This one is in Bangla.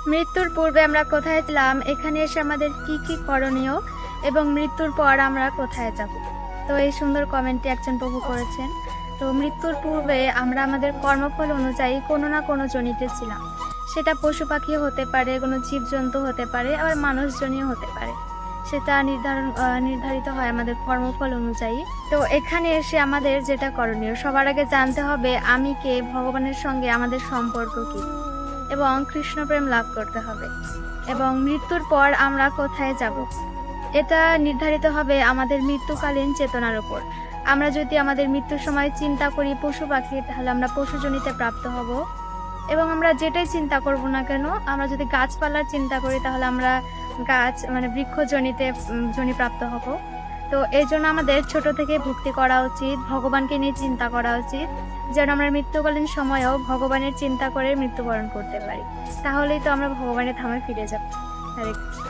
মৃত্যুর পূর্বে আমরা কোথায় ছিলাম, এখানে এসে আমাদের কি কি করণীয় এবং মৃত্যুর পর আমরা কোথায় যাব। তো এই সুন্দর কমেন্টটি একজন প্রভু করেছেন। তো মৃত্যুর পূর্বে আমরা আমাদের কর্মফল অনুযায়ী কোনো না কোনো জনিতে ছিলাম। সেটা পশু পাখি হতে পারে, কোনো জীবজন্তু হতে পারে, আবার মানুষজনীয় হতে পারে। সেটা নির্ধারিত হয় আমাদের কর্মফল অনুযায়ী। তো এখানে এসে আমাদের যেটা করণীয়, সবার আগে জানতে হবে আমি কে, ভগবানের সঙ্গে আমাদের সম্পর্ক কি, এবং কৃষ্ণপ্রেম লাভ করতে হবে। এবং মৃত্যুর পর আমরা কোথায় যাব, এটা নির্ধারিত হবে আমাদের মৃত্যুকালীন চেতনার উপর। আমরা যদি আমাদের মৃত্যুর সময় চিন্তা করি পশু পাখি, তাহলে আমরা পশুজনিতে প্রাপ্ত হব। এবং আমরা যেটাই চিন্তা করব না কেন, আমরা যদি গাছপালার চিন্তা করি তাহলে আমরা গাছ বৃক্ষজনিতে জনি প্রাপ্ত হব। তো এই জন্য আমাদের ছোট থেকে ভক্তি করা উচিত, ভগবানকে নিয়ে চিন্তা করা উচিত, যেন আমরা মৃত্যুকালীন সময়েও ভগবানের চিন্তা করে মৃত্যুবরণ করতে পারি। তাহলেই তো আমরা ভগবানের ধামে ফিরে যাব। হরে কৃষ্ণ।